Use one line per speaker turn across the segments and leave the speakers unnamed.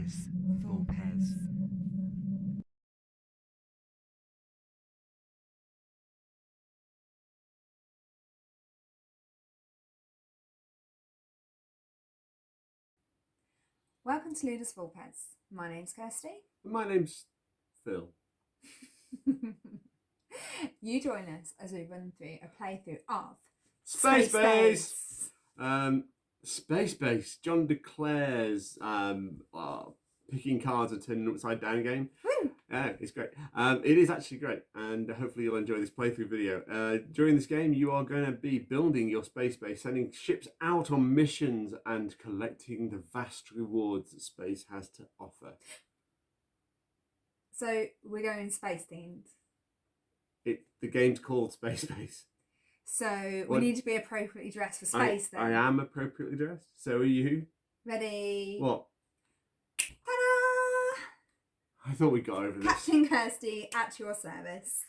Ludus Vulpes.
Welcome to Ludus Vulpes. My name's Kirsty.
My name's Phil.
You join us as we run through a playthrough of
Space Base! Space Base, John D Clair's picking cards and turning upside down game.
Woo!
Yeah, it's great. It is actually great, and hopefully you'll enjoy this playthrough video. During this game, you are going to be building your space base, sending ships out on missions, and collecting the vast rewards that space has to offer.
So we're going space themed.
The game's called Space Base.
So we need to be appropriately dressed for space then.
I am appropriately dressed. So are you?
Ready?
What?
Ta-da!
I thought we got over this.
Captain Kirsty at your service.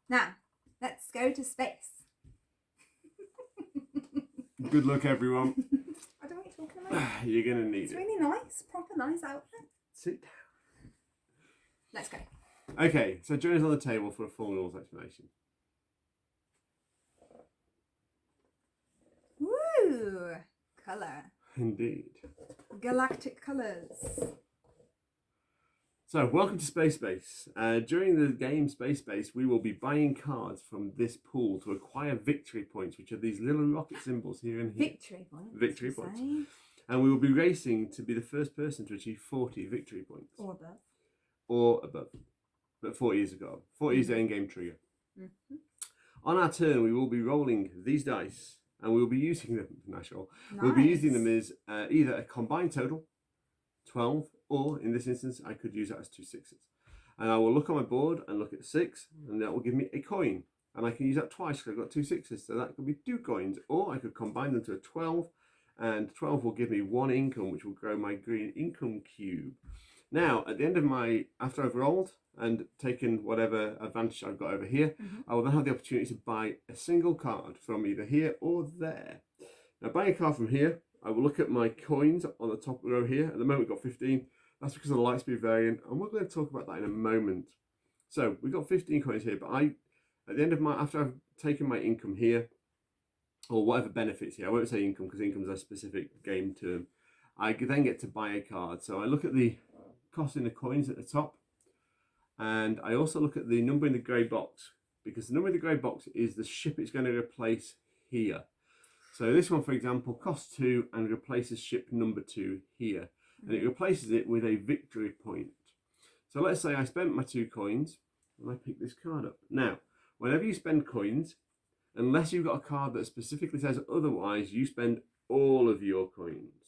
Now, let's go to space.
Good luck, everyone.
I don't know what you're talking about.
You're going to need
It's
it.
really nice. Proper nice outfit.
Sit down.
Let's go.
Okay, so join us on the table for a full rules explanation.
Woo! Colour.
Indeed.
Galactic colours.
So, welcome to Space Base. During the game Space Base, we will be buying cards from this pool to acquire victory points, which are these little rocket symbols here and here.
Victory points.
Victory points. And we will be racing to be the first person to achieve 40 victory points.
Or above.
Or above. But 40 is a goal. 40 is the end-game trigger.
Mm-hmm.
On our turn, we will be rolling these dice, and we will be using them.
Nice.
We'll be using them as either a combined total, 12, or in this instance, I could use that as 2 sixes. And I will look on my board and look at 6, and that will give me a coin. And I can use that twice because I've got 2 sixes, so that could be 2 coins. Or I could combine them to a 12, and 12 will give me 1 income, which will grow my green income cube. Now, at the end of after I've rolled and taken whatever advantage I've got over here, I will then have the opportunity to buy a single card from either here or there. Now, buying a card from here, I will look at my coins on the top row here. At the moment, we've got 15. That's because of the light speed variant, and we're going to talk about that in a moment. So, we've got 15 coins here, but at the end of after I've taken my income here, or whatever benefits here, I won't say income because income is a specific game term, I then get to buy a card. So, I look at the costing the coins at the top, and I also look at the number in the grey box, because the number in the grey box is the ship it's going to replace here. So this one, for example, costs 2 and replaces ship number 2 here, and it replaces it with a victory point. So let's say I spent my 2 coins and I pick this card up. Now, whenever you spend coins, unless you've got a card that specifically says otherwise, you spend all of your coins.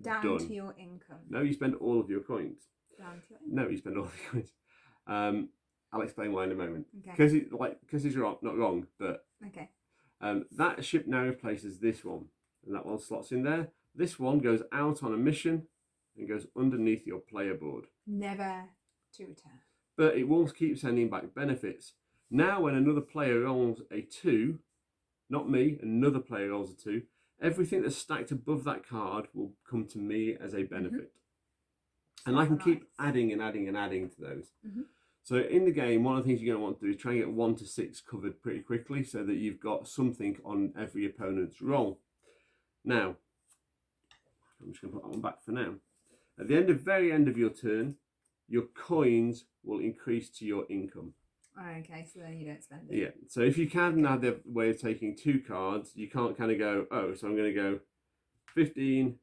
Down to your income.
No, you spend all of your coins.
Down to your income.
No, you spend all of your coins. I'll explain why in a moment.
Okay.
Because it's wrong, not wrong, but
okay.
That ship now replaces this one, and that one slots in there. This one goes out on a mission and goes underneath your player board.
Never to return.
But it will keep sending back benefits. Now, when another player rolls a 2, not me, another player rolls a 2. Everything that's stacked above that card will come to me as a benefit. And I can keep adding and adding and adding to those. So in the game, one of the things you're going to want to do is try and get 1 to 6 covered pretty quickly so that you've got something on every opponent's roll. Now, I'm just going to put that one back for now. At the very end of your turn, your coins will increase to your income.
Okay, so then you don't spend it.
Yeah, so if you can have the way of taking 2 cards, you can't kind of go, oh, so I'm going to go 15,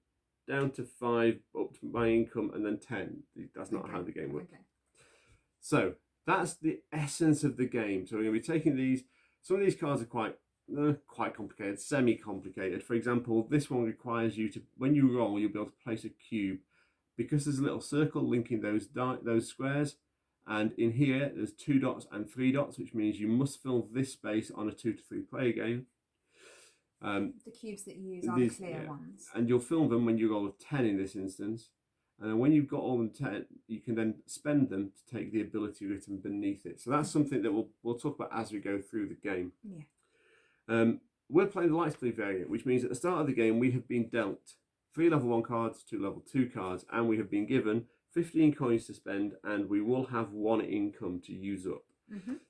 down to 5, up to my income, and then 10. That's not how the game works.
Okay.
So that's the essence of the game. So we're going to be taking these. Some of these cards are quite complicated, semi-complicated. For example, this one requires you to, when you roll, you'll be able to place a cube. Because there's a little circle linking those squares, and in here there's 2 dots and 3 dots, which means you must fill this space on a 2 to 3 player game.
The cubes that you use are the clear ones.
And you'll fill them when you roll a 10 in this instance. And then when you've got all them 10, you can then spend them to take the ability written beneath it. So that's something that we'll talk about as we go through the game.
Yeah.
We're playing the light speed variant, which means at the start of the game we have been dealt 3 level 1 cards, 2 level 2 cards, and we have been given 15 coins to spend, and we will have 1 income to use up.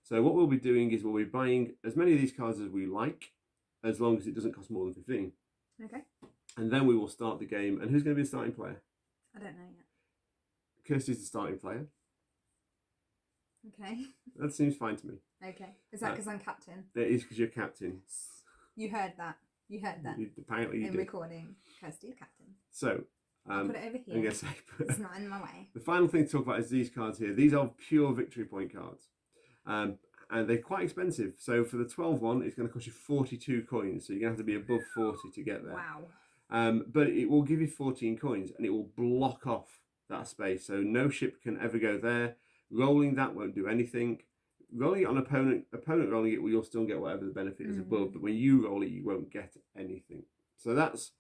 So what we'll be doing is we'll be buying as many of these cards as we like, as long as it doesn't cost more than 15.
Okay.
And then we will start the game. And who's going to be the starting player?
I don't know yet.
Kirsty's the starting player.
Okay.
That seems fine to me.
Okay. Is that because I'm captain?
That is because you're captain.
You heard that. You heard that.
Apparently you
in
did.
Recording. Kirsty's captain.
So,
put it over here.
I'm gonna say,
It's not in my way.
The final thing to talk about is these cards here. These are pure victory point cards. And they're quite expensive. So for the 12 one, it's going to cost you 42 coins. So you're going to have to be above 40 to get there.
Wow.
But it will give you 14 coins and it will block off that space. So no ship can ever go there. Rolling that won't do anything. Rolling it on opponent rolling it, you'll still get whatever the benefit is above. But when you roll it, you won't get anything. So that's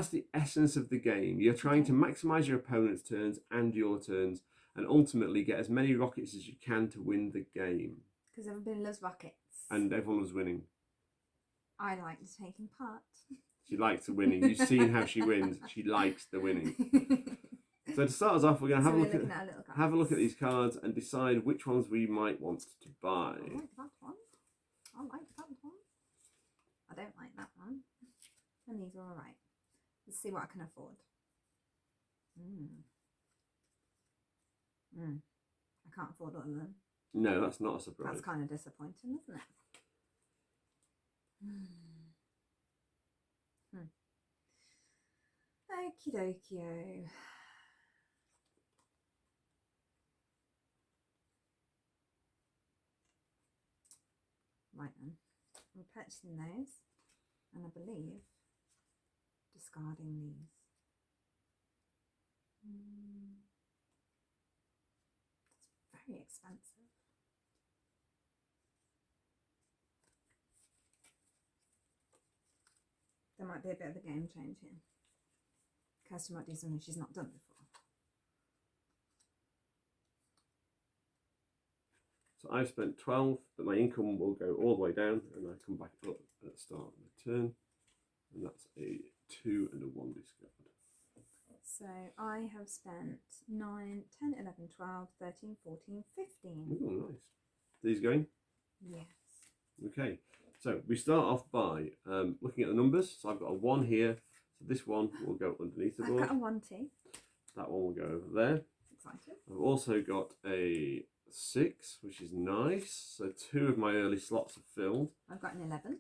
the essence of the game. You're trying to maximize your opponent's turns and your turns, and ultimately get as many rockets as you can to win the game.
Because everybody loves rockets.
And everyone was winning.
I like taking part.
She likes the winning. You've seen how she wins. She likes the winning. So to start us off, we're going to have a look at these cards and decide which ones we might want to buy.
I like that one. I like that one. I don't like that one. And these are alright. Let's see what I can afford. I can't afford all of them.
No, that's not a surprise.
That's kind of disappointing, isn't it? Okie dokie. Right then. We're purchasing those, and I believe discarding these. It's very expensive. There might be a bit of a game change here. Kirsty might do something she's not done before.
So I've spent 12, but my income will go all the way down, and I come back up at the start of the turn, and that's a 2 and a 1 discard.
So I have spent 9, 10, 11, 12, 13, 14, 15.
Oh, nice. These going?
Yes.
Okay, so we start off by looking at the numbers. So I've got a 1 here, so this one will go underneath the board.
I've got a 1 too.
That one will go over there.
Excited.
I've also got a 6, which is nice. So 2 of my early slots are filled.
I've got an 11.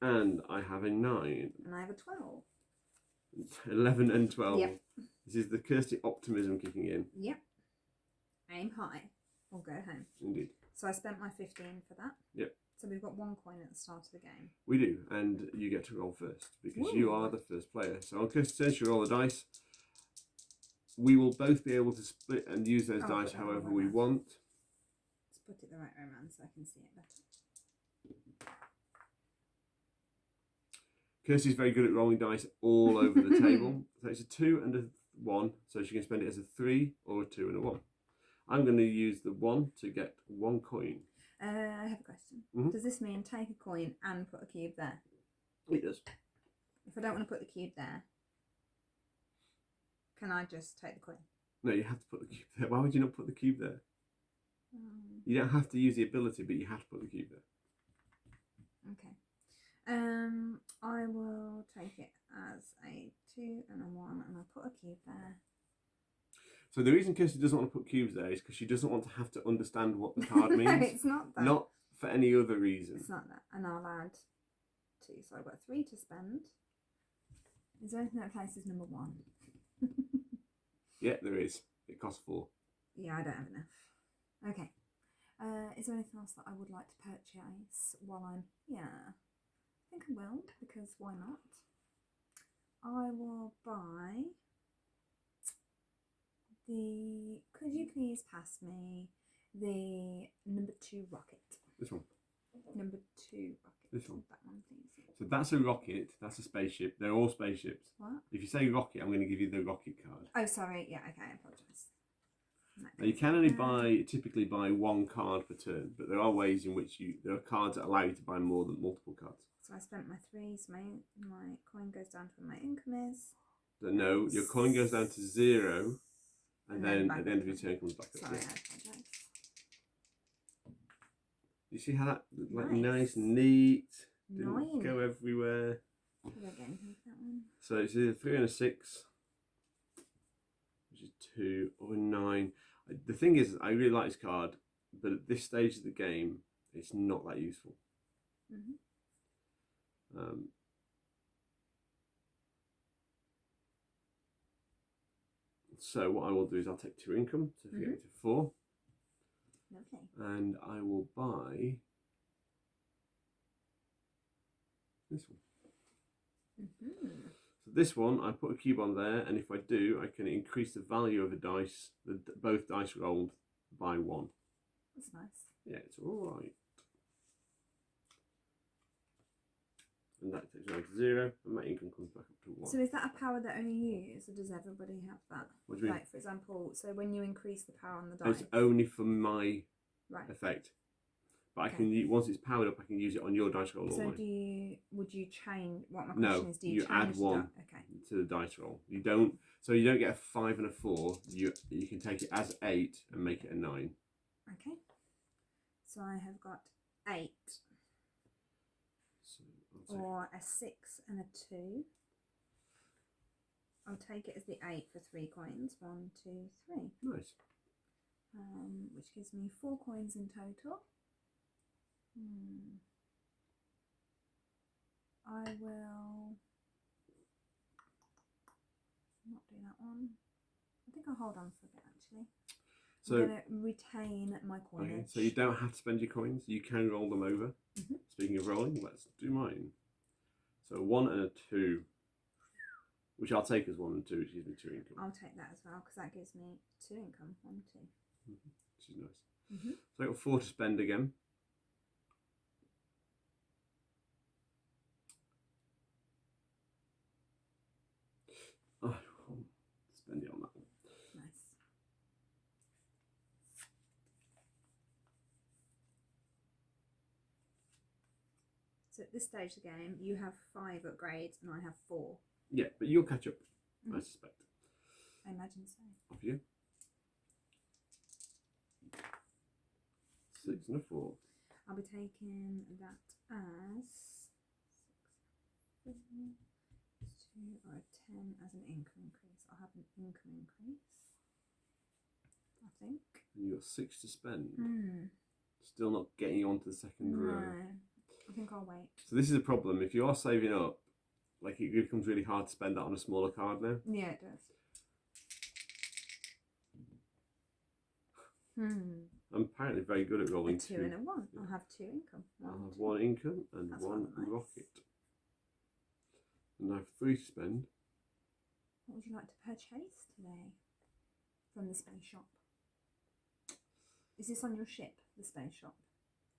And I have a 9.
And I have a 12.
11 and 12.
Yep.
This is the Kirsty optimism kicking in.
Yep. Aim high or go home.
Indeed.
So I spent my 15 for that.
Yep.
So we've got 1 coin at the start of the game.
We do, and you get to roll first because
Ooh.
you are the first player. So on Kirsty's turn, she'll roll the dice. We will both be able to split and use those dice however we want.
Let's put it the right way around so I can see it better.
Kirsty's very good at rolling dice all over the table. So it's a 2 and a 1, so she can spend it as a 3 or a 2 and a 1. I'm going to use the 1 to get 1 coin.
I have a question. Does this mean take a coin and put a cube there?
It does.
If I don't want to put the cube there, can I just take the coin?
No, you have to put the cube there. Why would you not put the cube there? You don't have to use the ability, but you have to put the cube there.
Okay. I will take it as a 2 and a 1, and I'll put a cube there.
So the reason Kirsty doesn't want to put cubes there is because she doesn't want to have to understand what the card means.
No, it's not that.
Not for any other reason.
It's not that. And I'll add 2. So I've got 3 to spend. Is there anything that places number 1?
Yeah, there is. It costs 4.
Yeah, I don't have enough. Okay. Is there anything else that I would like to purchase while I'm here? I think I will, because why not? I will buy the... Could you please pass me the number 2 rocket?
This one.
Number 2 rocket.
This one.
That one, please.
So that's a rocket. That's a spaceship. They're all spaceships.
What?
If you say rocket, I'm going to give you the rocket card.
Oh, sorry. Yeah, okay, I apologise.
Now, you can only typically buy one card per turn, but there are ways in which there are cards that allow you to buy more than multiple cards.
So I spent my 3s, my coin goes down to where my income is.
So no, your coin goes down to 0, and then at the end of your turn comes back up.
Sorry,
Yeah.
I apologise.
You see how that nice, neat, didn't
9.
go everywhere.
Did I get anything for that one?
So it's either 3 and a 6, which is 2, or a 9. The thing is, I really like this card, but at this stage of the game, it's not that useful. So what I will do is I'll take 2 income, so if you get to 4.
Lovely.
And I will buy this one. So this one, I put a cube on there, and if I do, I can increase the value of a dice, both dice rolled, by 1.
That's nice.
Yeah, it's all right. And that takes me to 0, and my income comes back up to 1.
So is that a power that only you use, or does everybody have that?
What do you mean?
Like, for example, so when you increase the power on the dice...
It's only for my
right.
effect. But I can, once it's powered up, I can use it on your dice roll.
So would you change, what my question is, do you change
add 1 to the dice roll. You don't, so you don't get a 5 and a 4, you can take it as 8 and make it a 9.
Okay. So I have got 8.
So
or a 6 and a 2. I'll take it as the 8 for 3 coins. 1, 2, 3.
Nice.
Which gives me 4 coins in total. I will not do that one. I think I'll hold on for a bit actually. So I'm going to retain my coinage.
Okay, so you don't have to spend your coins, you can roll them over. Speaking of rolling, let's do mine. So 1 and a 2, which I'll take as 1 and 2, which gives me 2 income.
I'll take that as well, because that gives me 2 income. 1, 2.
Which is nice. So I've got 4 to spend again. Oh, spend it on that one.
Nice. So at this stage of the game, you have 5 upgrades and I have 4.
Yeah, but you'll catch up, I suspect.
I imagine so.
Off you. 6 and a 4.
I'll be taking that as 6, 2 or a 10 as an income increase. I'll have an income increase, I think.
And you've got 6 to spend. Still not getting you onto the second row.
I think I'll wait.
So this is a problem. If you are saving up, like it becomes really hard to spend that on a smaller card now.
Yeah, it does.
I'm apparently very good at rolling
a 2 and a 1. Yeah. I'll have 2 income.
I'll have 1 income and
That's
1
nice.
rocket. And I have 3 to spend.
What would you like to purchase today from the space shop? Is this on your ship, the space shop?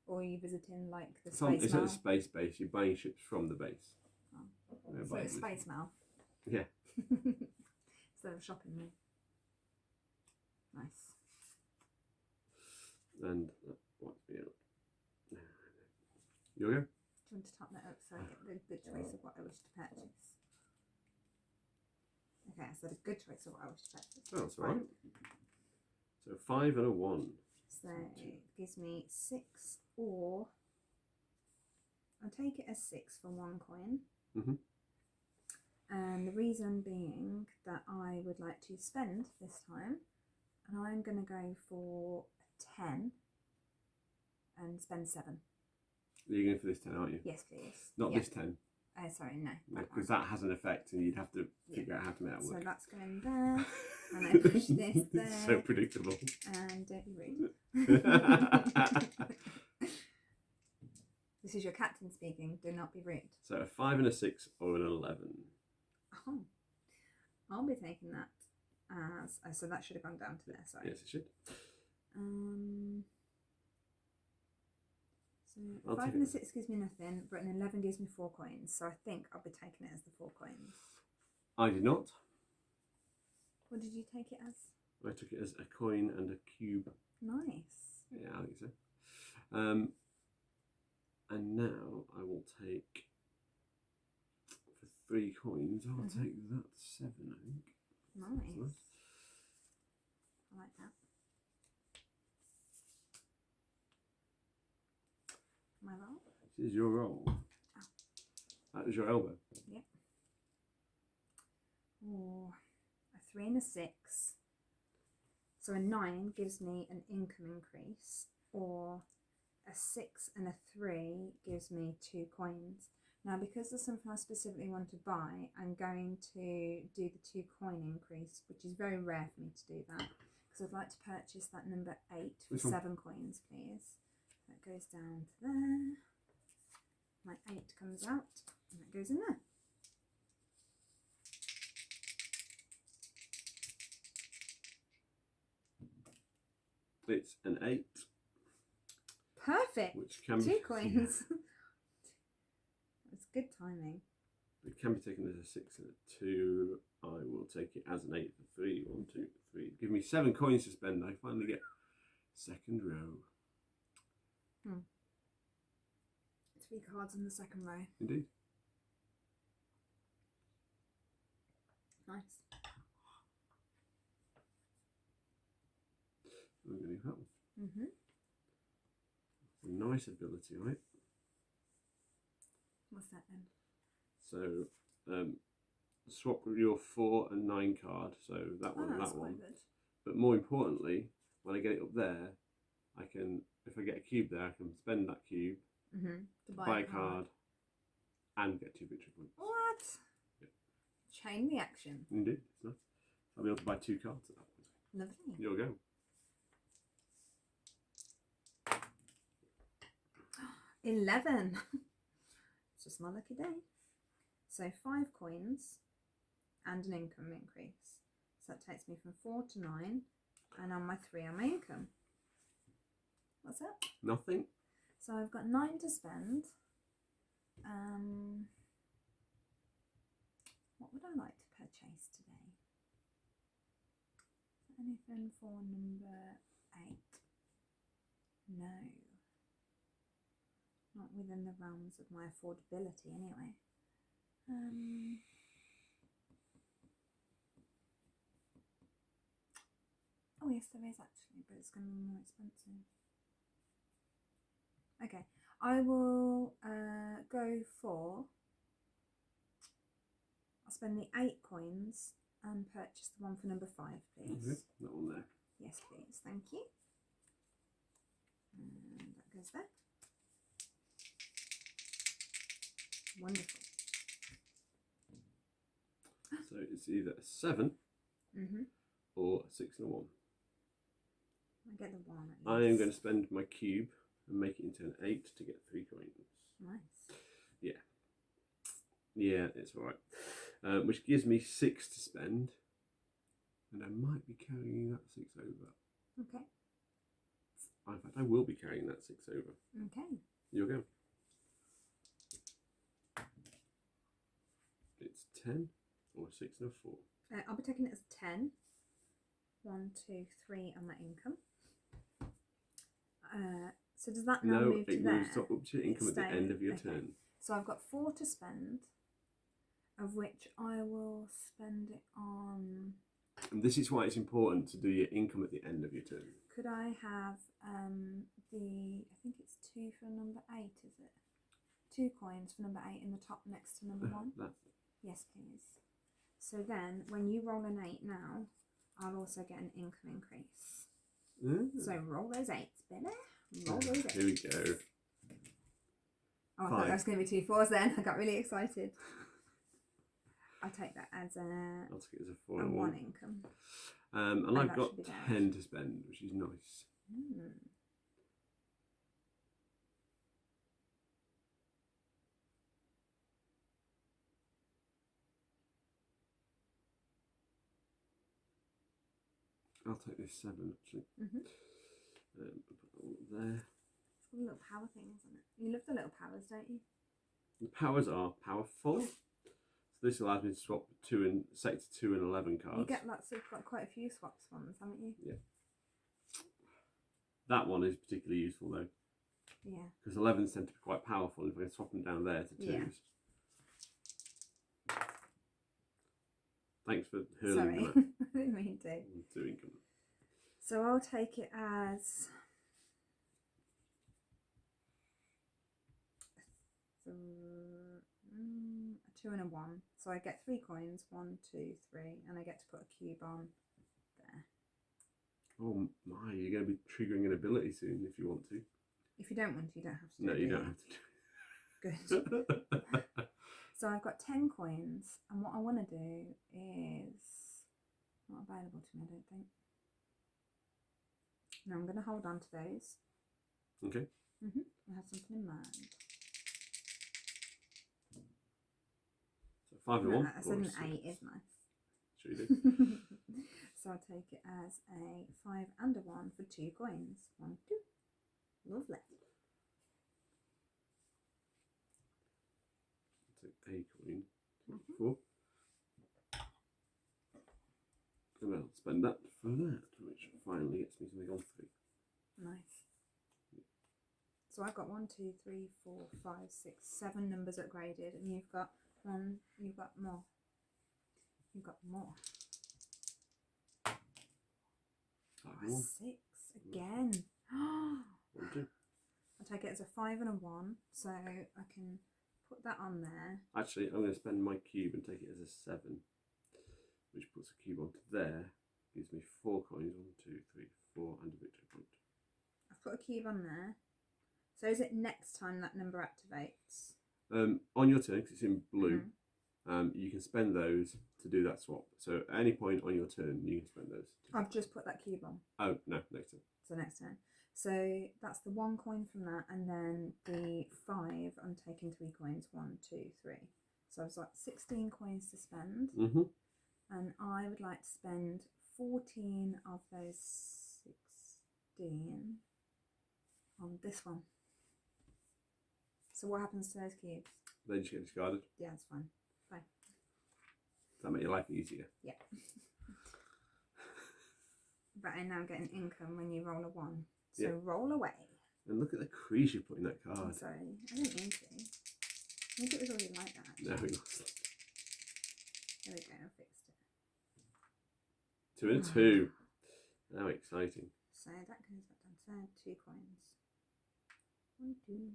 Or are you visiting like the space
It's
mail?
at the space base. You're buying ships from the base.
Oh. So it's space mail?
Yeah.
Instead of shopping me. Nice.
And that wipes me out. You okay?
Do you want to top that up so I get the good choice of what I wish to purchase? Okay, I said a good choice of what I wish to purchase.
Oh, that's alright. So 5 and a 1.
So it gives me 6, or I'll take it as 6 for 1 coin. And the reason being that I would like to spend this time, and I'm going to go for a 10 and spend 7.
You're going for this 10, aren't you?
Yes, please.
Not this 10.
Sorry, no.
Because that has an effect and you'd have to figure out how to make that work.
So that's going there, and I push this there.
So predictable.
And don't be rude. This is your captain speaking, do not be rude.
So a 5 and a 6 or an 11.
Oh, I'll be taking that as, so that should have gone down to there, sorry.
Yes, it should.
So 5 and a 6 gives me nothing, but an 11 gives me 4 coins. So I think I'll be taking it as the 4 coins.
I did not.
What did you take it as?
I took it as a coin and a cube.
Nice.
Yeah, I think so. And now I will take, for 3 coins, I'll take that 7, I think.
Nice. I like that. My roll?
This is your roll.
Oh.
That was your elbow.
Yep. Oh, a 3 and a 6. So a 9 gives me an income increase, or a 6 and a 3 gives me 2 coins. Now, because there's something I specifically want to buy, I'm going to do the 2 coin increase, which is very rare for me to do that, because I'd like to purchase that number 8 for 7 coins, please. That goes down to there. My 8 comes out, and that goes in there.
It's an 8.
Perfect.
Which can
2
be
coins. That's good timing.
It can be taken as a 6 and a 2. I will take it as an 8 for 3. 1, 2, 3. Give me 7 coins to spend. I finally get second row.
3 cards in the second row.
Indeed.
Nice.
I'm going to leave that one.
Mhm.
A nice ability, right?
What's that then?
So, swap your 4 and 9 card. So that one and
that's
that
quite
one.
good.
But more importantly, when I get it up there, I can, if I get a cube there, I can spend that cube
To
buy a card and get 2 victory points.
What?
Yeah.
Chain reaction.
Indeed, it's nice. I'll be able to buy 2 cards at that point.
Lovely.
You'll go.
11. It's just my lucky day. So 5 coins and an income increase. So that takes me from 4 to 9, and on my 3 on my income. What's that?
Nothing.
So I've got 9 to spend. What would I like to purchase today? Anything for number 8? No. Not within the realms of my affordability anyway. Oh yes, there is actually, but it's going to be more expensive. Okay, I will go for, I'll spend the 8 coins and purchase the one for number 5, please.
That one there.
Yes, please, thank you. And that goes there. Wonderful.
So it's either a 7 or a 6 and a 1.
I get the 1 at least.
I am going to spend my cube and make it into an 8 to get 3 coins.
Nice.
Yeah. Yeah, it's alright. Which gives me 6 to spend. And I might be carrying that 6 over.
Okay.
In fact, I will be carrying that 6 over.
Okay.
You'll go. It's 10 or 6 and a 4.
I'll be taking it as 10. 1, 2, 3 on that income. So does that now move to
it
there?
moves up to your income at the end of your turn.
So I've got 4 to spend, of which I will spend it on.
And this is why it's important to do your income at the end of your turn.
Could I have I think it's 2 for number 8, is it? 2 coins for number 8 in the top next to number 1?
That.
Yes, please. So then, when you roll an 8 now, I'll also get an income increase. So roll those 8s, baby. Roll those 8s.
Here we go.
Oh, I thought that was going to be 2 4s then. I got really excited. I'll take that as
I'll take it as a 4
a
and
1 income.
And I've got 10 to spend, which is nice. I'll take this 7 actually. Put that all up there.
It's got a little power thing, isn't it? You love the little powers, don't you?
The powers are powerful. So this allows me to swap sector 2 and 11 cards.
You get lots of quite a few swaps ones, haven't you?
Yeah. That one is particularly useful though.
Yeah. Because
11s tend to be quite powerful. If I can swap them down there to 2s.
Yeah.
Thanks for hurling them
Sorry, I didn't mean to.
2 income.
So I'll take it as a 2 and a 1. So I get 3 coins, 1, 2, 3, and I get to put a cube on there.
Oh my, you're going to be triggering an ability soon if you want to.
If you don't want to, you don't have to.
No, you don't have to.
Good. So I've got 10 coins, and what I want to do is not available to me, I don't think. No, I'm going to hold on to those.
Okay.
I have something in mind.
So 5 and 1.
I said an 8 is nice.
Sure you do.
So I'll take it as a 5 and a 1 for 2 coins. 1, 2. Lovely.
Take a coin. 4. And I'll spend that for that, which finally gets me something on 3.
Nice. So I've got 1, 2, 3, 4, 5, 6, 7 numbers upgraded, and you've got more. You've got more. 6 again.
1, 2.
I'll take it as a 5 and a 1, so I can put that on there.
Actually, I'm going to spend my cube and take it as a 7, which puts a cube onto there. Gives me 4 coins. 1, 2, 3, 4, and a victory point.
I've put a cube on there. So is it next time that number activates?
On your turn, because it's in blue, you can spend those to do that swap. So at any point on your turn, you can spend those.
I've just put that cube on.
Oh, no, next turn.
So next turn. So that's the 1 coin from that, and then the 5, I'm taking 3 coins. 1, 2, 3. So I've got 16 coins to spend. And I would like to spend 14 of those 16 on this one. So what happens to those cubes?
They just get discarded.
Yeah, it's fine. Fine.
Does that make your life easier?
Yeah. But I now get an income when you roll a 1. So roll away.
And look at the crease you put in that card.
I'm sorry, I didn't mean to. I think it was already like that. Actually.
No, it wasn't.
There we go, I fixed it.
2 and a 2. How exciting.
So that goes back down to 2 coins. 1, 2.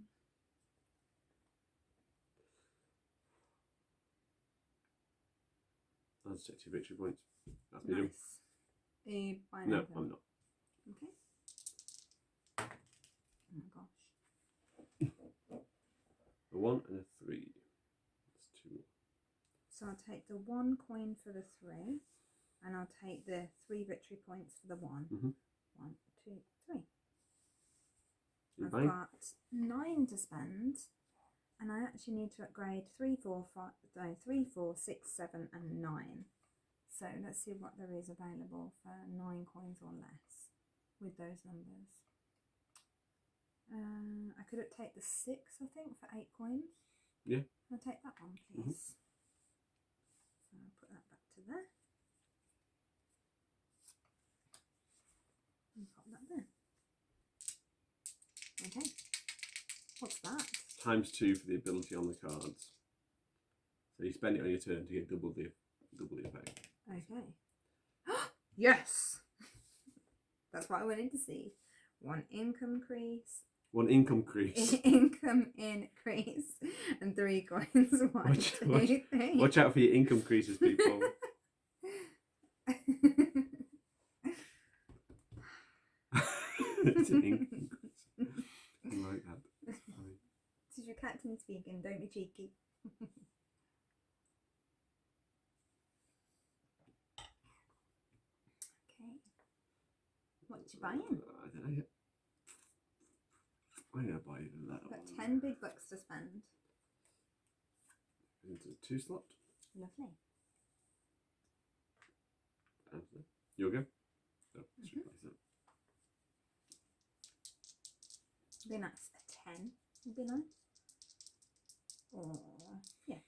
I'll just take 2 victory points. That's me done.
Nice. Are you buying
No,
anything?
I'm not.
Okay. Oh my gosh.
A 1 and a 3. That's 2 more.
So I'll take the 1 coin for the 3, and I'll take the 3 victory points for the 1. 1, 2, 3. I've got 9 to spend, and I actually need to upgrade 3, 4, 6, 7, and 9. So let's see what there is available for 9 coins or less with those numbers. I could take the 6, I think, for 8 coins.
Yeah.
I'll take that one, please. So I'll put that back to there. And pop that there. Okay. What's that?
Times 2 for the ability on the cards. So you spend it on your turn to get double the effect.
Okay. Yes! That's what I wanted to see. 1 income crease.
1 income crease.
Income increase. And 3 coins. 1, 2, 3.
Watch out for your income creases, people. It's an income crease. I like that. That's funny.
This is your captain speaking, don't be cheeky. Okay. What you buying?
I don't know. I'm going to buy that
Got
one.
10 big bucks to spend.
Into the 2 slot.
Lovely.
You'll go? Oh, should place that.
Be nice. A 10 would be nice. Or, yeah.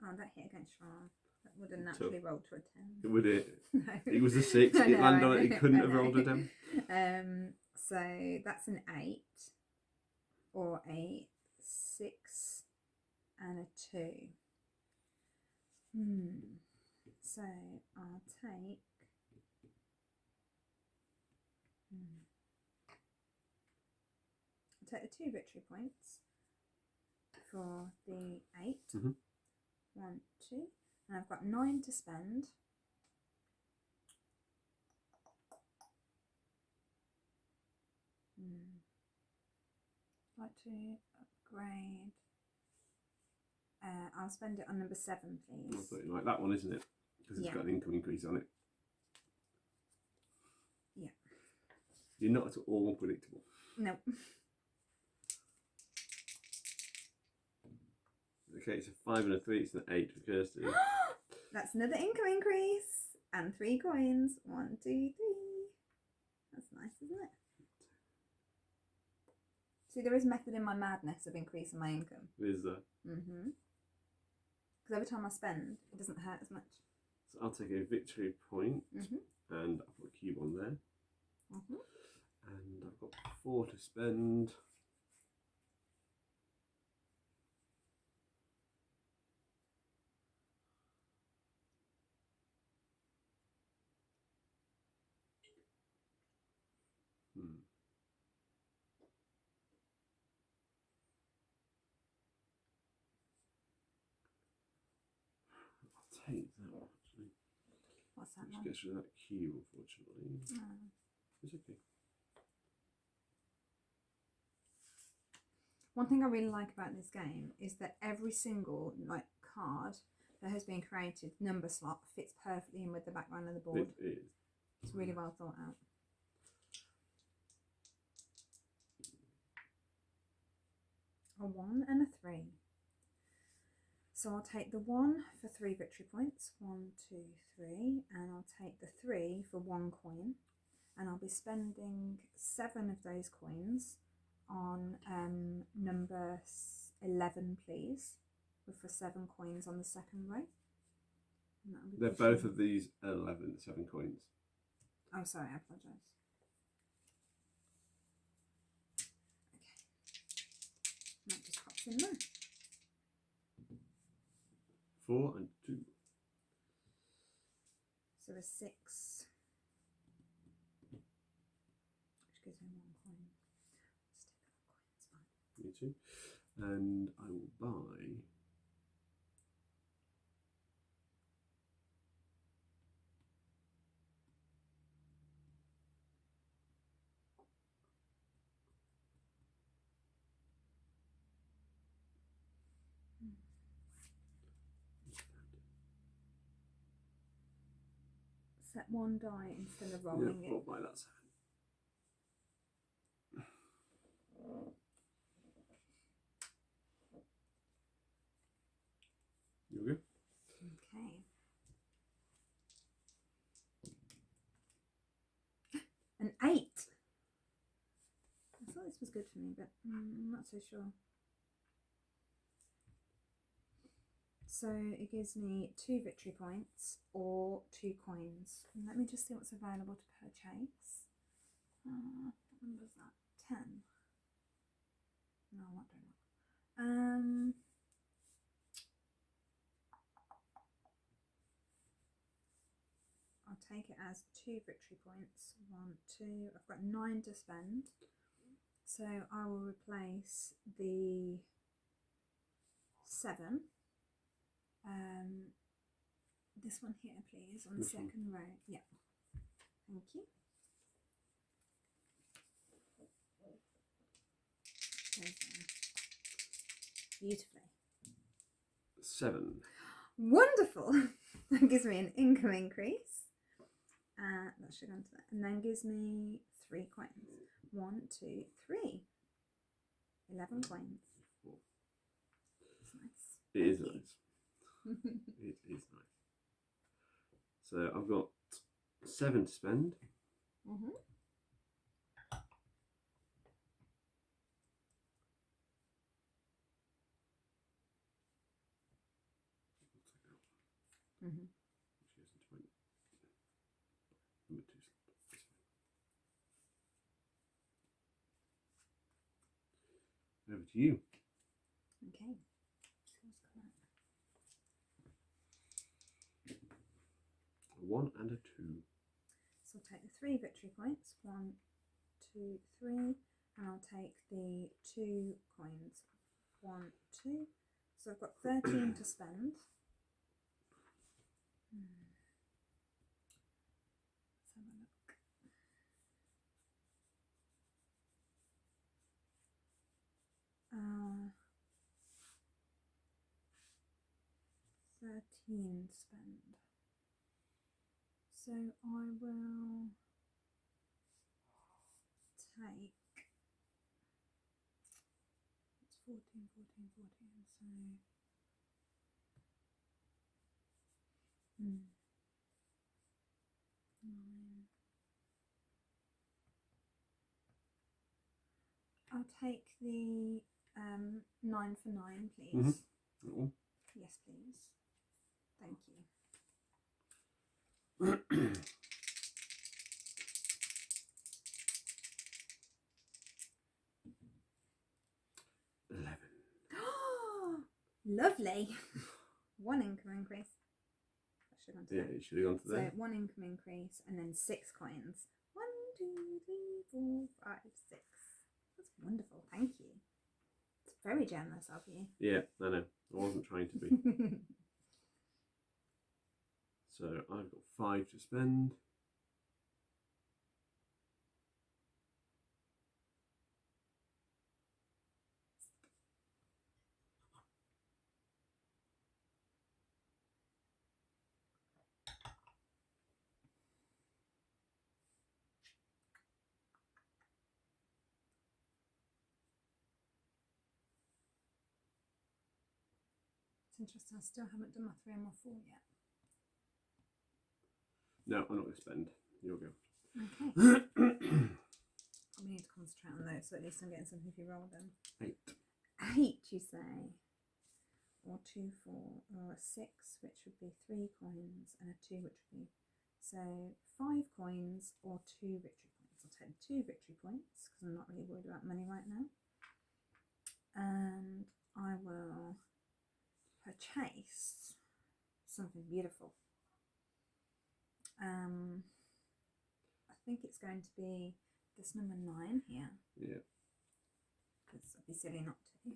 Oh, that hit against your arm. That would have naturally rolled to a 10.
Would it?
No.
It was a 6.
I
It
know,
landed
I
on it. It
know,
couldn't
I
have rolled
know.
a 10.
So that's an 8 or a 6 and a 2. So I'll take the 2 victory points for the 8. 1, 2, and I've got 9 to spend. I'd like to upgrade. I'll spend it on number 7, please.
I thought you like that one, isn't it? Because it's got an income increase on it.
Yeah.
You're not at all predictable.
No.
Okay, it's a 5 and a 3. It's an 8 for Kirsty.
That's another income increase. And 3 coins. 1, 2, 3. That's nice, isn't it? See, there is method in my madness of increasing my income.
Is there?
Because every time I spend, it doesn't hurt as much.
So I'll take a victory point, and I'll put a cube on there. And I've got 4 to spend. I'll take that one, actually.
What's that
Just
one?
gets rid of that cube, unfortunately. It's okay.
One thing I really like about this game is that every single card that has been created, number slot, fits perfectly in with the background of the board.
It is.
It's really well thought out. A 1 and a 3. So I'll take the 1 for 3 victory points. 1, 2, 3. And I'll take the 3 for 1 coin. And I'll be spending 7 of those coins on number 11, please. For 7 coins on the second row.
They're both of these 7 coins.
Oh, sorry, I apologise. Okay. That just pops in there.
4 and 2.
So a 6. Which gives me 1 coin. Just take that coin, it's fine.
Me too. And I will buy.
Set 1 die instead of rolling it.
I'll buy that 7. Here we go.
Okay. An 8. I thought this was good for me, but I'm not so sure. So it gives me 2 victory points or 2 coins. And let me just see what's available to purchase. What number is that? 10. No, I'm not doing that. I'll take it as 2 victory points. 1, 2. I've got 9 to spend. So I will replace the 7. This one here, please, on the second row. Yeah. Thank you. Goes there. Beautifully.
7.
Wonderful. That gives me an income increase. That should go into that. And then gives me 3 coins. 1, 2, 3. 11 coins. It's nice.
It is nice. It is nice. So I've got 7 to spend.
Mhm.
Which goes into my number 2 slot. This way. Over to you.
Okay.
A 1 and a 2.
So I'll take the 3 victory points. 1, 2, 3. And I'll take the 2 coins. 1, 2. So I've got 13 to spend. Let's have a look. Uh, 13 to spend. So I will take, it's 14, 14, 14, so 9. I'll take the 9 for 9, please.
Mm-hmm.
Yes, please. Thank you.
11.
Lovely. 1 income increase. That should have gone to
Yeah,
there.
it should have gone to there.
So 1 income increase and then 6 coins. 1, 2, 3, 4, 5, 6. That's wonderful. Thank you. It's very generous of you.
Yeah, I know. I wasn't trying to be. So I've got 5 to spend.
It's interesting. I still haven't done my 3 and my 4 yet.
No, I'm not going to spend. You'll go.
Okay. Probably need to concentrate on those, so at least I'm getting something if you roll them.
8.
8, you say? Or 2, 4, or a 6, which would be 3 coins, and a 2, which would be, so 5 coins or 2 victory points. I'll take 2 victory points because I'm not really worried about money right now. And I will purchase something beautiful. I think it's going to be this number 9 here.
Yeah.
Because I'd be silly not to.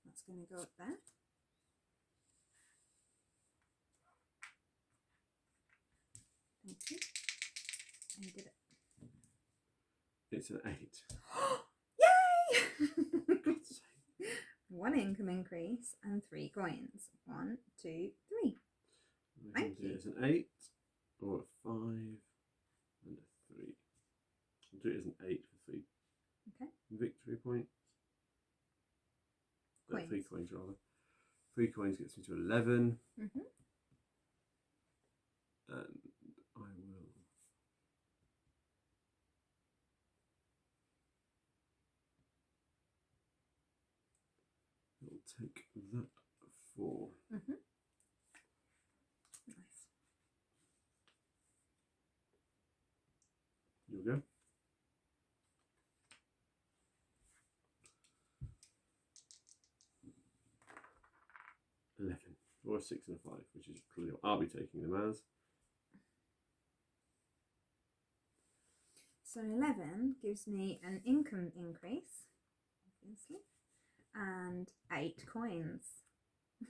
That's going to go up there. Thank you. And you did it.
It's an 8.
Yay!
God's sake.
1 income increase and 3 coins. 1, 2, 3. Thank you.
It's an 8 or a 5 and a 3. I'll do it as an 8 for 3
Okay.
victory points.
Coins.
3 coins rather. 3 coins gets me to 11.
Mm-hmm.
And I will take that 4.
Mm-hmm. Nice.
You'll go. Or a 6 and a 5, which is clearly what I'll be taking them as.
So 11 gives me an income increase, obviously, and 8 coins. 1,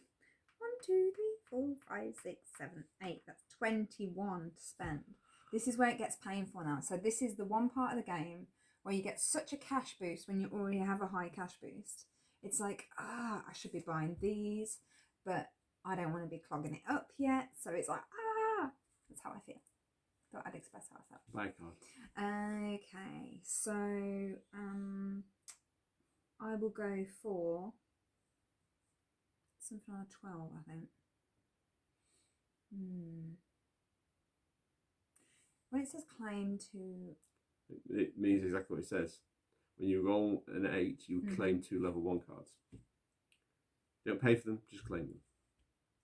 2, 3, 4, 5, 6, 7, 8. That's 21 to spend. This is where it gets painful now. So this is the one part of the game where you get such a cash boost when you already have a high cash boost. It's like, I should be buying these, but I don't want to be clogging it up yet. So it's like, that's how I feel. Thought I'd express how I felt.
Buy a card.
Okay, so I will go for something like 12, I think. When it says claim to...
It means exactly what it says. When you roll an 8, you claim 2 level 1 cards. You don't pay for them, just claim them.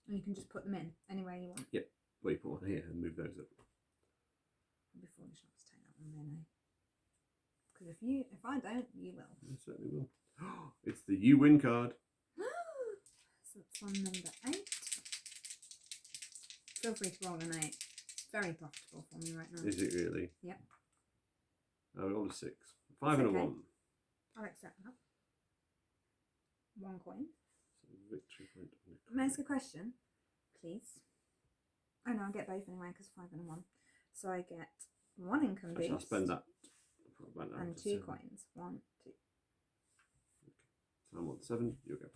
And you can just put them in anywhere you want.
Yep. Well, you put one here and move those up.
I'd be foolish not to take that one, really. Because if I don't, you will.
I certainly will. It's the You Win card.
So that's on number 8. Feel free to roll an 8. It's very profitable for me right now.
Is it really?
Yep.
Oh, we rolled a 6. 5 and a 1.
I'll accept that. 1 coin.
So victory point.
May I ask a question, please? Oh no, I'll get both anyway because 5 and a 1. So I get 1 income boost.
I'll spend that.
And 2 coins. 1, 2.
So I'm on 7. You go.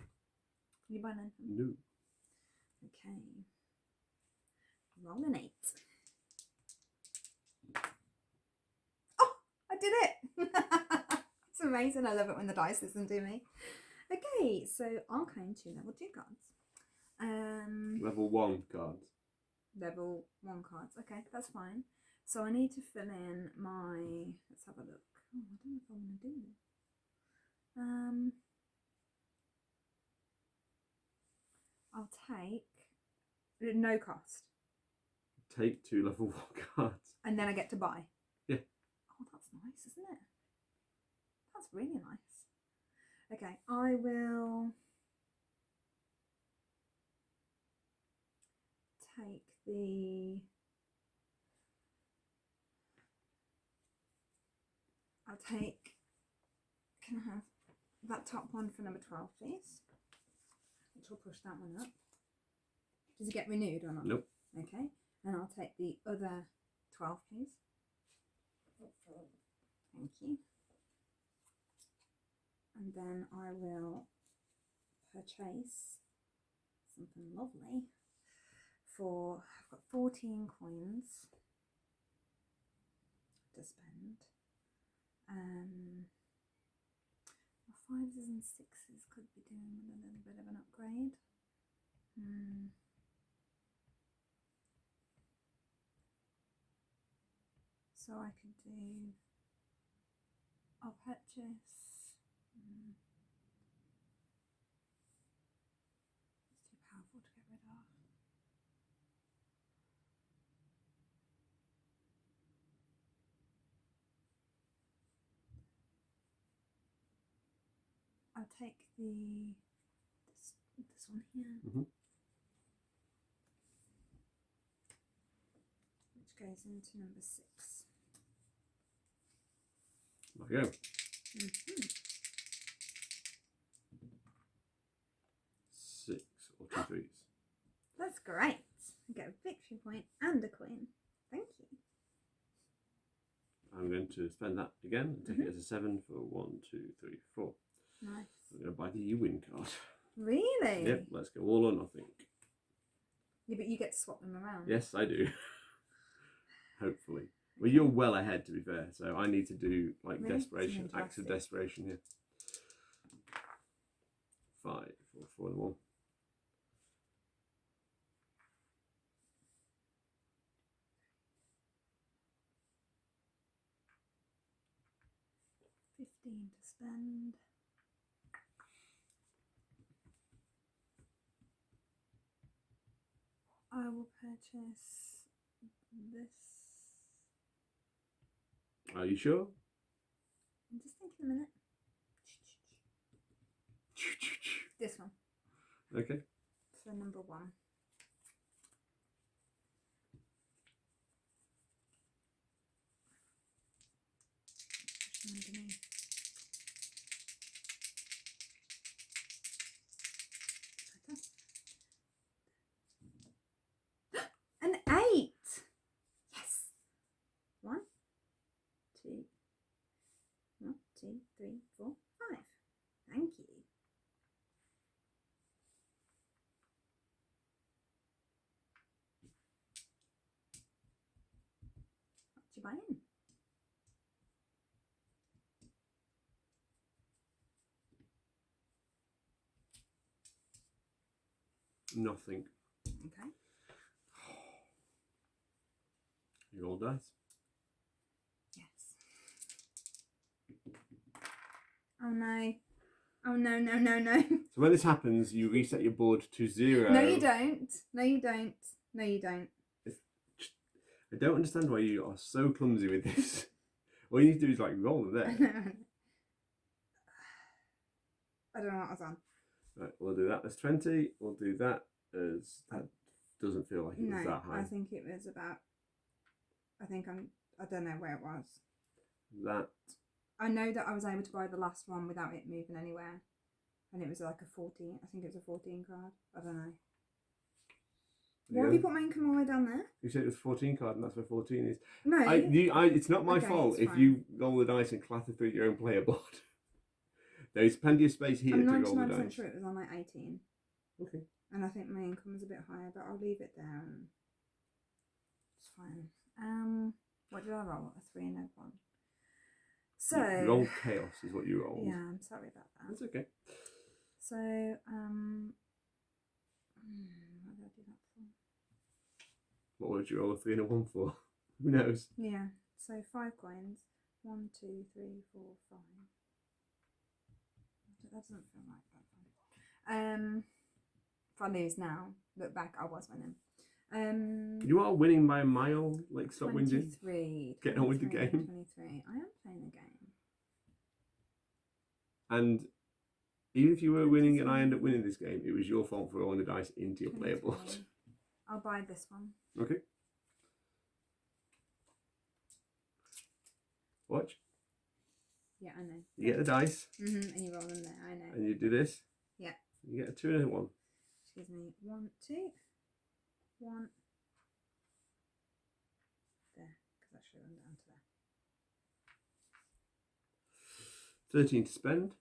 You buy anything?
No.
Okay. Roll an 8. Oh, I did it! It's amazing. I love it when the dice listen to me. Okay, so I'll claim 2 level 2 cards.
Level 1 cards.
Level 1 cards. Okay, that's fine. So I need to fill in my. Let's have a look. Oh, I don't know if I want to do this. I'll take no cost.
Take 2 level 1 cards.
And then I get to buy.
Yeah.
Oh, that's nice, isn't it? That's really nice. Okay, I will take the. I'll take. Can I have that top one for number 12, please? Which will push that one up. Does it get renewed or not?
Nope.
Okay, and I'll take the other 12, please. Thank you. And then I will purchase something lovely for. I've got 14 coins to spend. 5s and 6s could be doing with a little bit of an upgrade. So I could do. I'll purchase. It's too powerful to get rid of. I'll take this one here, which goes into number 6.
There you go. 6 or 2 3s.
That's great. I get a victory point and a coin. Thank you.
I'm going to spend that again and take it as a 7 for 1, 2, 3, 4.
Nice.
I'm going to buy the You Win card.
Really?
Yep, let's go all or nothing.
Yeah, but you get to swap them around.
Yes, I do. Hopefully. Well, you're well ahead, to be fair, so I need to do like
Really?
desperation, acts of desperation here. 5 or 4 and 1.
$15 to spend. I will purchase this.
Are you sure?
I'm just thinking a minute. This one.
Okay.
For number 1. Push them underneath. An 8! Yes! 1, 2, 1, 2, 3, 4, 5. Thank you. What did you buy in?
Nothing.
Okay.
You roll dice.
Yes. Oh no. Oh, no, no, no, no.
So when this happens, you reset your board to 0.
No, you don't. No, you don't. No, you don't.
I don't understand why you are so clumsy with this. All you need to do is like roll them there.
I don't know what I was on.
Right, we'll do that as 20. We'll do that as... That doesn't feel like it was that high.
I think it was about... I don't know where it was.
That...
I know that I was able to buy the last one without it moving anywhere. And it was like a 14. I think it was a 14 card. I don't know. Why have you put my income all the way down there?
You said it was 14 card and that's where 14 is.
No.
It's not my fault if you roll the dice and clatter through your own player board. There's plenty of space here to roll the dice.
I'm 99% sure it was on like 18.
Okay.
And I think my income was a bit higher, but I'll leave it there. And it's fine. What did I roll? A 3 and a 1. So
you rolled chaos is what you rolled.
Yeah, I'm sorry about that.
That's okay.
So what did I do that for?
What would you roll a 3 and a 1 for? Who knows?
Yeah. So 5 coins. 1, 2, 3, 4, 5. That doesn't feel like that fun. If I lose now, look back, I was winning.
You are winning by a mile. Like, stop whinging.
23.
Get on with the game.
23. I am playing the game.
And even if you were winning and I end up winning this game, it was your fault for rolling the dice into your player board.
I'll buy this one.
Okay. Watch.
Yeah, I know.
You get the dice.
And you roll them there, I know.
And you do this.
Yeah.
You get a 2 and a 1.
Excuse me. 1, 2. 1. There. Because that should have gone down to there.
13 to spend.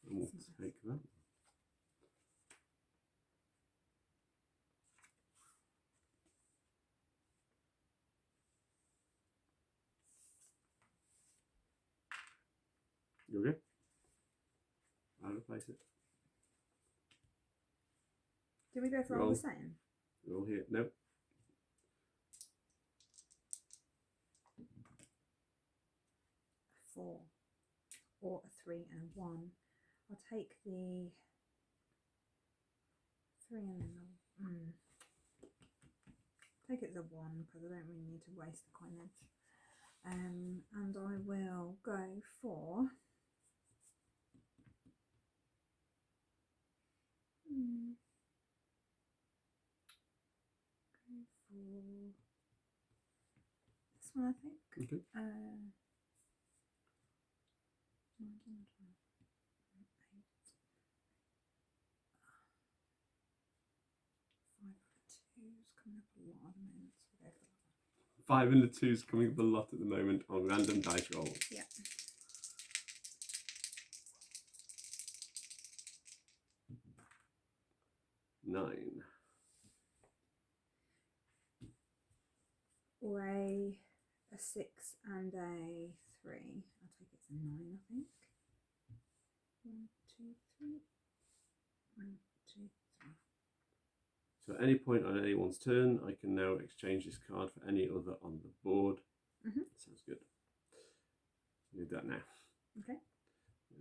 And we'll take that. You okay? I'll replace it.
Did we both roll the same?
Roll here. Nope.
A 4 or a 3 and a 1. I'll take the 3 and a take it as a 1 because I don't really need to waste the coinage. And I will go for this one, I think.
Okay. 5 and a 2's coming up a lot at the moment on random dice rolls.
Yeah.
Nine.
Or a 6 and a 3. I'll take it as a 9, I think. 1, 2, 3. 1, 2, 3.
So at any point on anyone's turn, I can now exchange this card for any other on the board. Sounds good. Do that now.
Okay.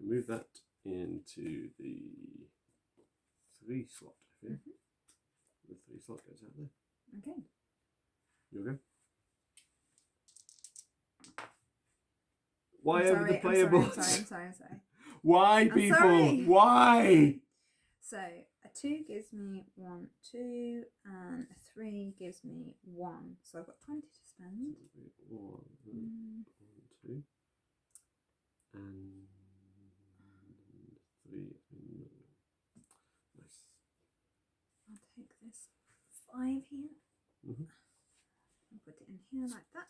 Move that into the 3 slot. I think. The 3 slot goes out there.
Okay.
You okay? Why over the player board?
I'm sorry.
Why, people? Why?
So a 2 gives me 1, 2, and a 3 gives me 1. So I've got 20 to spend.
1, 2, and 3. Nice.
I'll take this 5 here. And put it in here like that.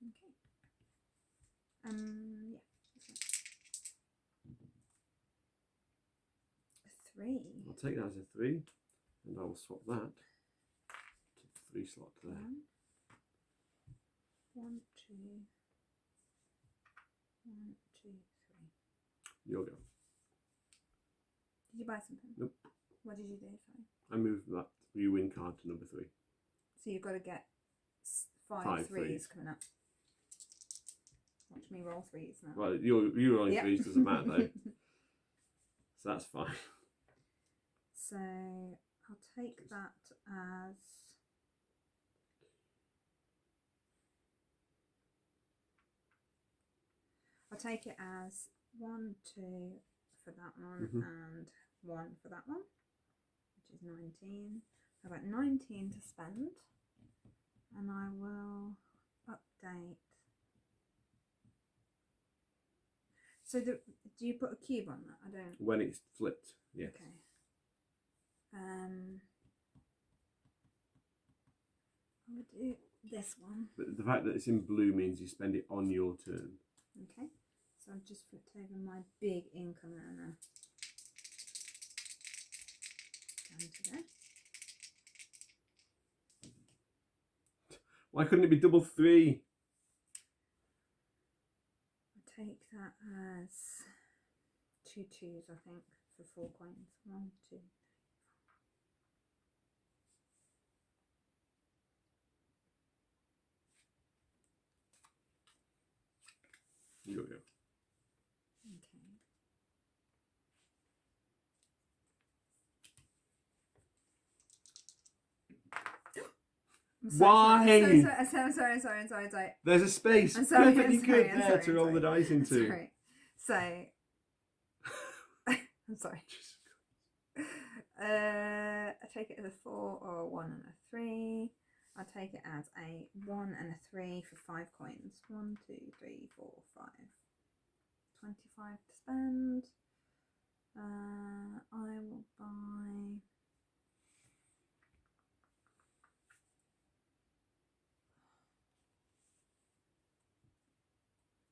Okay. Yeah. A 3.
I'll take that as a 3, and I will swap that to the 3 slot there.
1, 2, 1, 2, 3.
You'll go.
Did you buy something?
Nope.
What did you do? Sorry.
I moved that you win card to number 3.
So you've got to get 5
5
threes
threes.
coming up. Watch me roll 3s now.
Well, you're rolling
Yep.
3s, doesn't matter though. So that's fine.
So I'll take that as I'll take it as 1, 2 for that one and 1 for that one, which is 19. I've got 19 to spend, and I will update. So do you put a cube on that? I don't.
When it's flipped, yes.
Okay. I'll do this one.
But the fact that it's in blue means you spend it on your turn.
Okay. So I've just flipped over my big income earner. Down to there.
Why couldn't it be double 3?
I'll take that as 2 2s, I think, for 4 coins. 1, 2.
You go.
Okay.
Why?
I'm sorry.
There's a space
I'm sorry,
perfectly
I'm sorry,
good
I'm
there
sorry,
to
I'm
roll
sorry.
the dice into.
Sorry. So, I'm sorry. I take it as a 4 or a 1 and a 3. I'll take it as a 1 and a 3 for 5 coins. 1, 2, 3, 4, 5. 25 to spend. I will buy.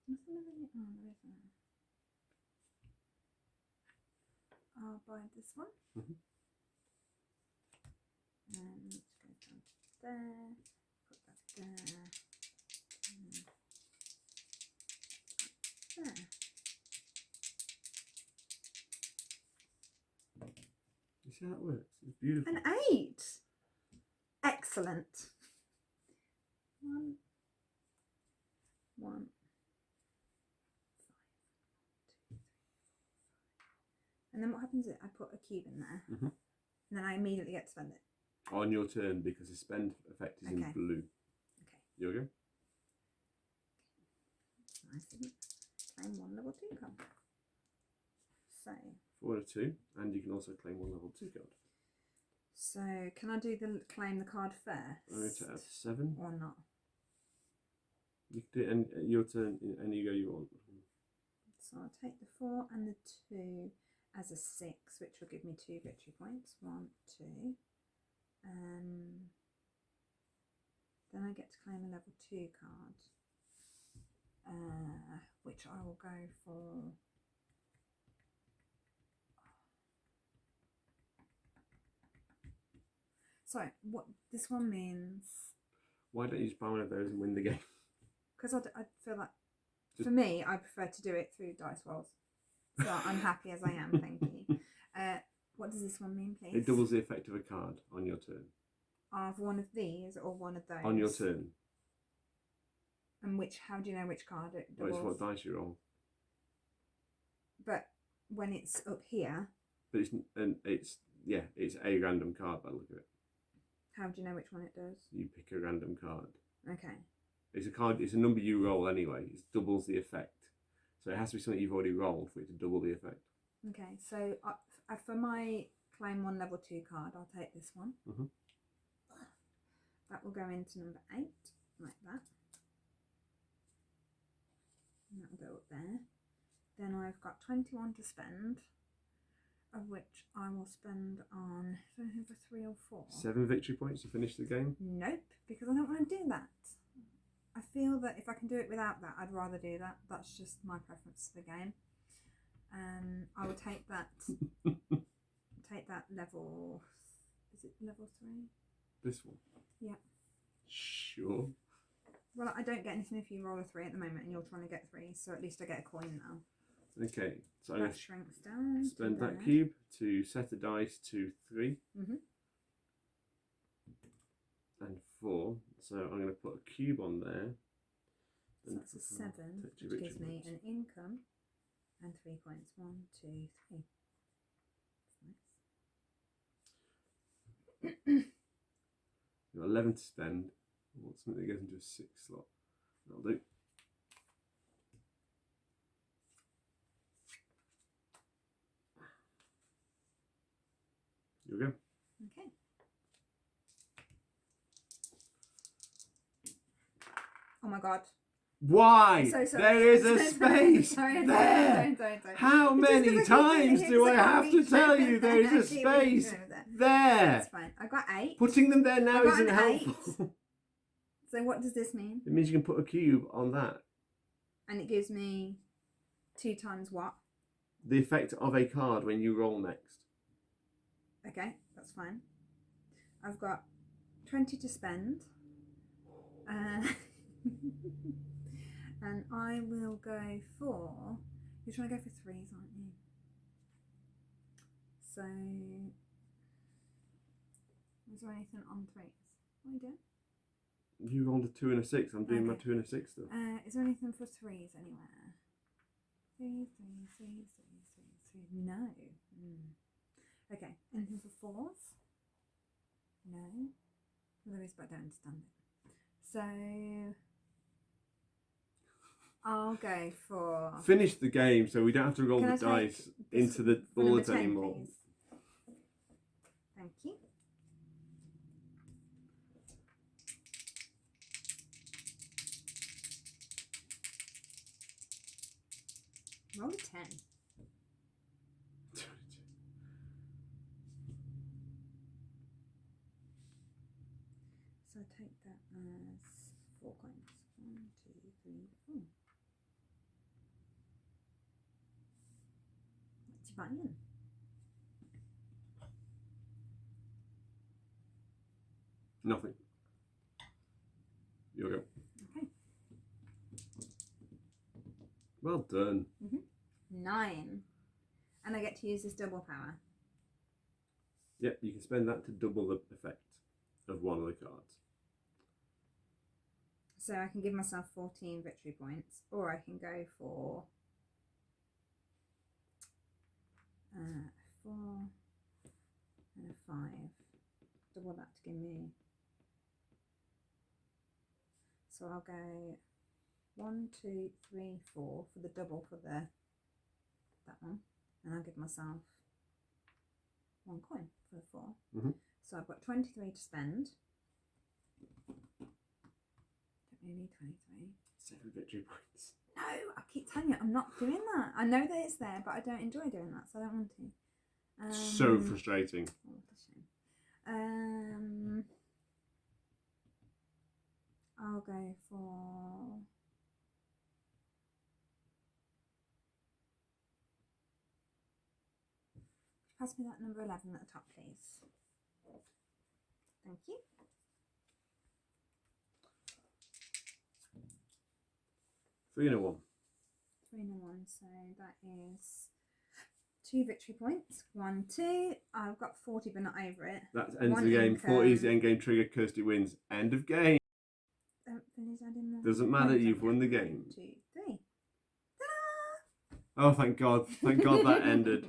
Nothing really. Oh, there isn't. I'll buy this one. And let's go down to there. Put that there. And there.
You see how it works? It's beautiful.
An 8. Excellent. 1, 1, 5, 2, 3, 4, 5. And then what happens is I put a cube in there, and then I immediately get to spend it.
On your turn, because the spend effect is in blue.
Okay.
You okay?
Nice, isn't it? Claim 1 level 2 card. So.
4 and a 2, and you can also claim 1 level 2 card.
So can I do the claim the card first?
I'm going to add 7.
Or not?
You can do it in your turn in any go you want.
So I'll take the 4 and the 2 as a 6, which will give me 2 victory points. 1, 2. Then I get to claim a level 2 card, which I will go for. So what this one means?
Why don't you just buy one of those and win the game?
Because I feel like, for me, I prefer to do it through dice rolls. So I'm happy as I am, thank you. What does this one mean, please?
It doubles the effect of a card on your turn.
Of one of these or one of those?
On your turn.
And how do you know which card it doubles?
Well, it's what dice you roll.
But when it's up here.
But it's a random card by the look of it.
How do you know which one it does?
You pick a random card.
Okay.
It's a card. It's a number you roll anyway. It doubles the effect. So it has to be something you've already rolled for it to double the effect.
Okay. So for my claim 1 level 2 card, I'll take this one. That will go into number 8, like that. And that will go up there. Then I've got 21 to spend, of which I will spend on over 3 or 4.
7 victory points to finish the game?
Nope, because I don't want to do that. I feel that if I can do it without that, I'd rather do that. That's just my preference to the game. I will take that. Take that level. Is it level 3?
This one?
Yeah.
Sure.
Well, I don't get anything if you roll a 3 at the moment, and you're trying to get 3, so at least I get a coin now.
Okay, so I'm going
That
to
shrinks down. to
spend that
there.
cube to set a dice to 3 and 4. So I'm going to put a cube on there.
So that's a 7, which gives me an income and 3 points. 1, 2, 3. That's nice.
You've got 11 to spend. I want something that goes into a 6 slot. That'll do. Here we go.
Okay. Oh my god.
Why?
So sorry.
There is a space
Sorry,
there.
don't.
How
It's just
many
'cause I keep
times
doing it
do
'cause
I
can't
have to
reach
tell
over
you
there.
there is
I
a
keep reaching
space
over there.
there?
That's fine. I got 8.
Putting them there now
I got
isn't
an
helpful.
So what does this mean?
It means you can put a cube on that.
And it gives me 2 times what?
The effect of a card when you roll next.
Okay, that's fine. I've got 20 to spend. And I will go for... You're trying to go for 3s, aren't you? So... Is there anything on 3s? What are you doing?
You rolled a 2 and a 6. I'm doing my
Okay.
2 and a 6 stuff.
Is there anything for 3s anywhere? 3. No. Okay, anything for 4s? No. Well, there is, but I don't understand it. So I'll go for...
Finish the game so we don't have to roll
Can
the
I take
dice
this
into the
for number
boards
10,
anymore.
please? Thank you. Roll a 10. So I take that as 4 coins. 1, 2, 3, 4. What's your buying?
Nothing. You'll go.
Okay.
Well done.
9. And I get to use this double power.
Yep, you can spend that to double the effect of one of the cards.
So I can give myself 14 victory points, or I can go for 4 and a 5. Double that to give me. So I'll go 1, 2, 3, 4 for the double for that one, and I'll give myself 1 coin for the 4. So I've got 23 to spend. Don't really need 23.
7 victory points.
No, I keep telling you, I'm not doing that. I know that it's there, but I don't enjoy doing that, so I don't want to.
So frustrating.
Oh, what a shame. I'll go for... Pass me that number 11 at the top, please. Thank you.
3 and a 1.
3 and a 1, so that is 2 victory points. 1, 2. I've got 40, but not over it.
That ends
1
the game.
income.
40 is the end game trigger. Kirsty wins. End of game.
Don't finish adding more.
Doesn't matter, you've won the game.
1, 2, 3. Ta-da!
Oh, thank God. Thank God that ended.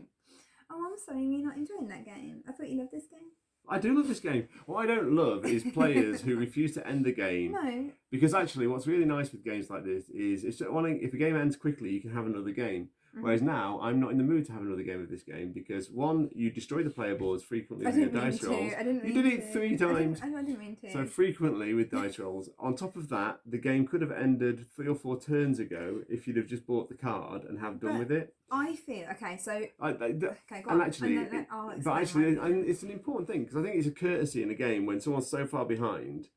Oh, I'm sorry, you're not enjoying that game. I thought you loved this game.
I do love this game. What I don't love is players who refuse to end the game.
No.
Because actually, what's really nice with games like this is if a game ends quickly, you can have another game. Whereas now, I'm not in the mood to have another game of this game because one, you destroy the player boards frequently with your dice rolls. You did it 3 times.
I didn't mean to.
So frequently with dice rolls. On top of that, the game could have ended 3 or 4 turns ago if you'd have just bought the card and have done with it.
I feel okay. So okay, go
and
on.
actually,
And then I'll
but
explain
actually, and it's an important thing because I think it's a courtesy in a game when someone's so far behind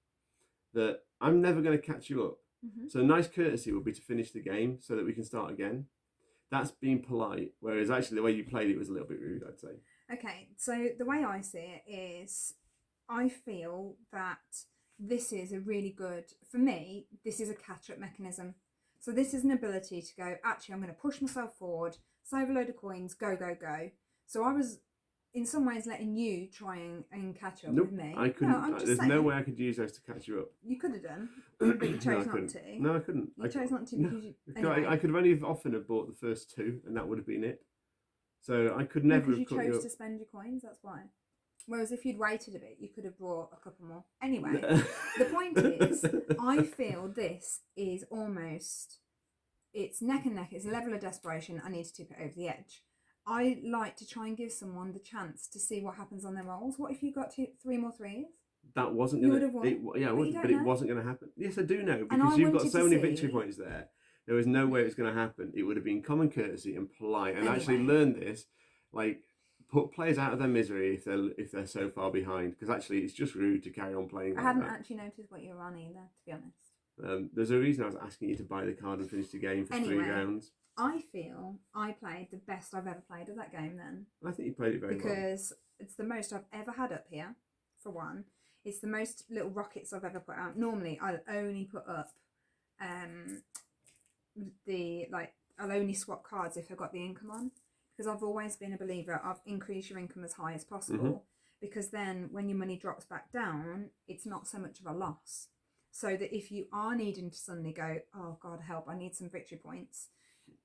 that I'm never going to catch you up. So a nice courtesy would be to finish the game so that we can start again. That's being polite, whereas actually the way you played it was a little bit rude, I'd say.
Okay, so the way I see it is I feel that this is a really good, for me, this is a catch-up mechanism. So this is an ability to go, actually, I'm going to push myself forward, save a load of coins, go, go, go. So I was, in some ways, letting you try and catch up with me.
I couldn't.
No, I'm just
There's
saying,
no way I could use those to catch you up.
You could have done, but you chose
No, I
not
couldn't.
to.
No, I couldn't.
You chose not to because you...
No,
Anyway.
I could have only often have bought the first 2, and that would have been it. So I could never
because
have caught
you
you
chose
up.
to spend your coins, that's why. Whereas if you'd waited a bit, you could have brought a couple more. Anyway, the point is, I feel this is almost... It's neck and neck. It's a level of desperation. I need to tip it over the edge. I like to try and give someone the chance to see what happens on their rolls. What if you got 3 more 3s?
That wasn't
You
going
would have
to.
won.
Yeah, I
But
would,
you don't
but it
know.
wasn't going to happen. Yes, I do know
And I
because you've got
wanted
so
to
many
see-
victory points there. There was no way it was going to happen. It would have been common courtesy and polite, and I actually
Anyway.
learned this. Like, put players out of their misery if they're so far behind, because actually it's just rude to carry on playing.
I
like
hadn't
that.
actually noticed what you were on either, to be honest.
There's a reason I was asking you to buy the card and finish the game for 3
Anyway.
rounds.
I feel I played the best I've ever played of that game then.
I think you played it very well.
Because it's the most I've ever had up here, for one. It's the most little rockets I've ever put out. Normally, I'll only put up I'll only swap cards if I've got the income on. Because I've always been a believer of increase your income as high as possible. Because then when your money drops back down, it's not so much of a loss. So that if you are needing to suddenly go, oh God, help, I need some victory points,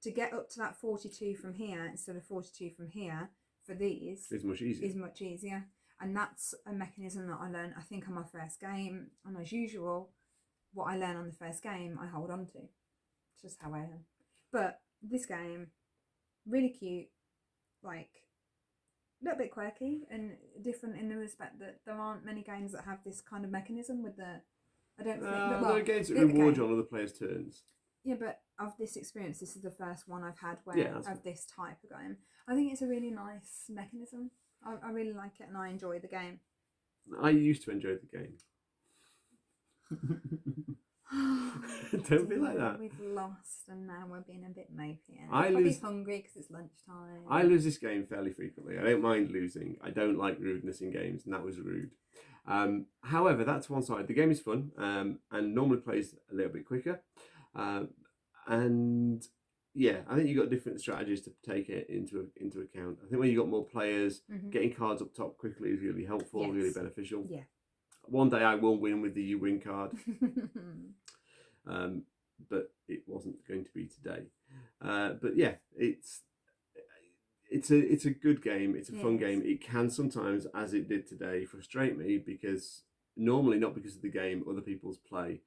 to get up to that 42 from here instead of 42 from here for these
It's much easier.
is much easier. And that's a mechanism that I learned, I think, on my first game. And as usual, what I learn on the first game, I hold on to. It's just how I am. But this game, really cute, like a little bit quirky and different in the respect that there aren't many games that have this kind of mechanism with the... I don't think...
There
well,
are games that
okay.
reward you on other players' turns.
Yeah, but of this experience, this is the first one I've had where
Yeah, that's
of this type of game. I think it's a really nice mechanism. I really like it and I enjoy the game.
I used to enjoy the game. Don't be like that.
We've lost and now we're being a bit mopey. And
I
we're probably
lose-
hungry because it's lunchtime.
I lose this game fairly frequently. I don't mind losing. I don't like rudeness in games, and that was rude. However, that's one side. The game is fun and normally plays a little bit quicker. And yeah, I think you've got different strategies to take it into account. I think when you've got more players, getting cards up top quickly is really helpful,
Yes.
really beneficial.
Yeah.
One day I will win with the you win card, but it wasn't going to be today. But yeah, it's a good game. It's a fun game. It can sometimes, as it did today, frustrate me because normally not because of the game, other people's play.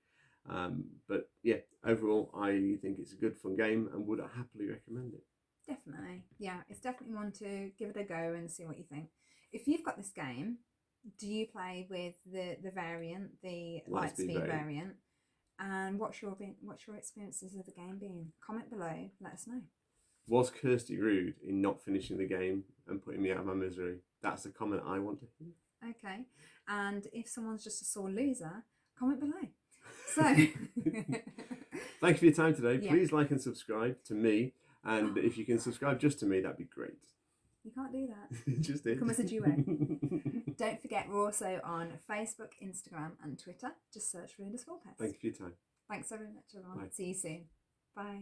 But yeah, overall, I think it's a good fun game and would happily recommend it.
Definitely. Yeah, it's definitely one to give it a go and see what you think. If you've got this game, do you play with the variant, the Lightspeed variant? And what's your experiences of the game been? Comment below, let us know.
Was Kirsty rude in not finishing the game and putting me out of my misery? That's the comment I want to hear.
Okay. And if someone's just a sore loser, comment below. So
Thank you for your time today.
Yeah.
Please like and subscribe to me, and if you can subscribe just to me, that'd be great.
You can't do that.
Just did.
Come as a duo. Don't forget, we're also on Facebook, Instagram and Twitter. Just search for Ludus Vulpes.
Thank you for your time.
Thanks so very much, everyone.
Bye.
See you soon. Bye.